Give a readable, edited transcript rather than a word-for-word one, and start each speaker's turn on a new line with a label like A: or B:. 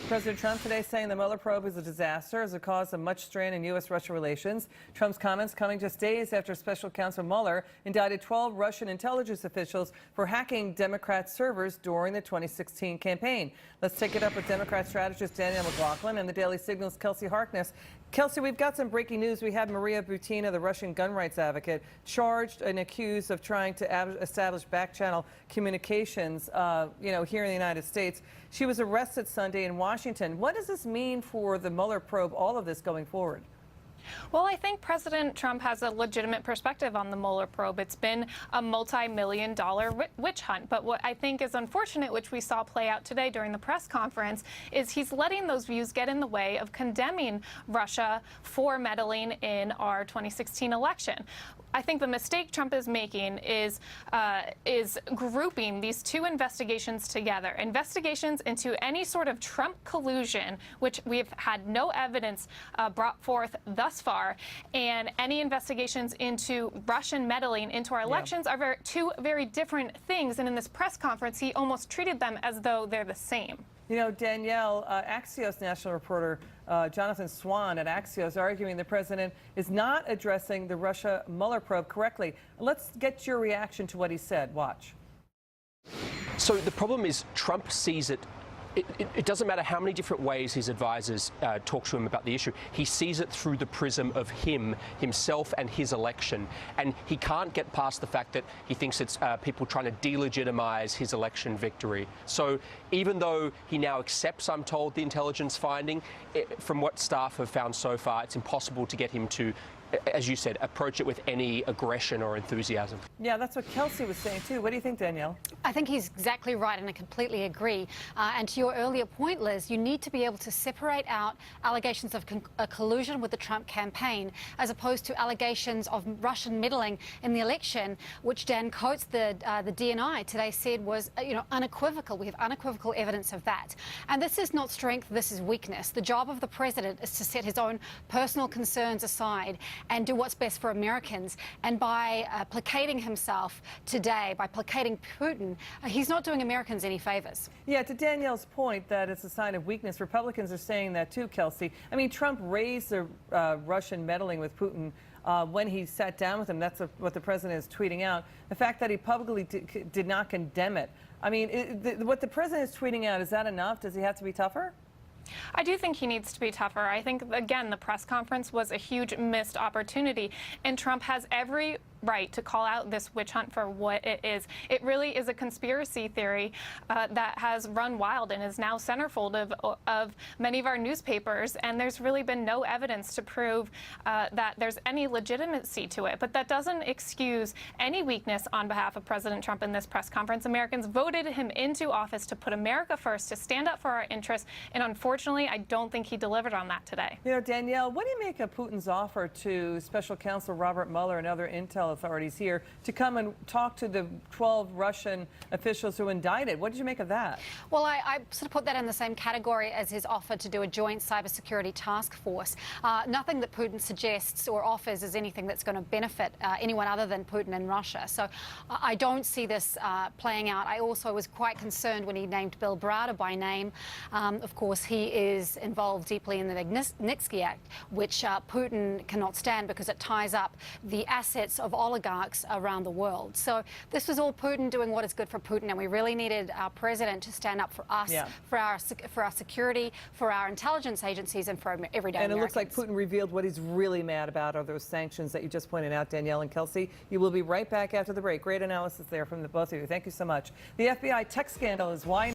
A: President Trump today saying the Mueller probe is a disaster as a cause of much strain in U.S.-Russia relations. Trump's comments coming just days after Special Counsel Mueller indicted 12 Russian intelligence officials for hacking Democrat servers during the 2016 campaign. Let's take it up with Democrat strategist Danielle McLaughlin and the Daily Signal's Kelsey Harkness. Kelsey, we've got some breaking news. We had Maria Butina, the Russian gun rights advocate, charged and accused of trying to establish back-channel communications, here in the United States. She was arrested Sunday in Washington. What does this mean for the Mueller probe, all of this going forward?
B: Well, I think President Trump has a legitimate perspective on the Mueller probe. It's been a multi-million-dollar witch hunt. But what I think is unfortunate, which we saw play out today during the press conference, is he's letting those views get in the way of condemning Russia for meddling in our 2016 election. I think the mistake Trump is making is grouping these two investigations together. Investigations into any sort of Trump collusion, which we've had no evidence brought forth thus far, and any investigations into Russian meddling into our elections are two very different things. And in this press conference, he almost treated them as though they're the same.
A: You know, Danielle, Axios national reporter Jonathan Swan at Axios arguing the president is not addressing the Russia Mueller probe correctly. Let's get your reaction to what he said. Watch.
C: So the problem is Trump sees it. It doesn't matter how many different ways his advisors talk to him about the issue. He sees it through the prism of himself and his election. And he can't get past the fact that he thinks it's people trying to delegitimize his election victory. So even though he now accepts, I'm told, the intelligence finding, from what staff have found so far, it's impossible to get him to, as you said, approach it with any aggression or enthusiasm.
A: Yeah, that's what Kelsey was saying, too. What do you think, Danielle?
D: I think he's exactly right, and I completely agree. And to your earlier point, Liz, you need to be able to separate out allegations of collusion with the Trump campaign as opposed to allegations of Russian meddling in the election, which Dan Coates, the DNI, today said was, unequivocal. We have unequivocal evidence of that. And this is not strength, this is weakness. The job of the president is to set his own personal concerns aside and do what's best for Americans. And by placating himself today, by placating Putin, he's not doing Americans any favors.
A: Yeah, to Danielle's point that it's a sign of weakness, Republicans are saying that too, Kelsey. I mean, Trump raised the Russian meddling with Putin when he sat down with him. That's what the president is tweeting out. The fact that he publicly did not condemn it. I mean, what the president is tweeting out, is that enough? Does he have to be tougher?
B: I do think he needs to be tougher. I think, again, the press conference was a huge missed opportunity, and Trump has every right to call out this witch hunt for what it is. It really is a conspiracy theory that has run wild and is now centerfold of many of our newspapers, and there's really been no evidence to prove that there's any legitimacy to it. But that doesn't excuse any weakness on behalf of President Trump in this press conference. Americans voted him into office to put America first, to stand up for our interests, and unfortunately, I don't think he delivered on that today.
A: You know, Danielle, what do you make of Putin's offer to Special Counsel Robert Mueller and other intel authorities here to come and talk to the 12 Russian officials who indicted? What did you make of that?
D: Well, I sort of put that in the same category as his offer to do a joint cybersecurity task force. Nothing that Putin suggests or offers is anything that's going to benefit anyone other than Putin and Russia. So I don't see this playing out. I also was quite concerned when he named Bill Browder by name. Of course, he is involved deeply in the Magnitsky Act, which Putin cannot stand because it ties up the assets of oligarchs around the world. So this was all Putin doing what is good for Putin, and we really needed our president to stand up for us, for our security, for our intelligence agencies, and for everyday Americans.
A: And it looks like Putin revealed what he's really mad about are those sanctions that you just pointed out, Danielle and Kelsey. You will be right back after the break. Great analysis there from the both of you. Thank you so much. The FBI tech scandal is why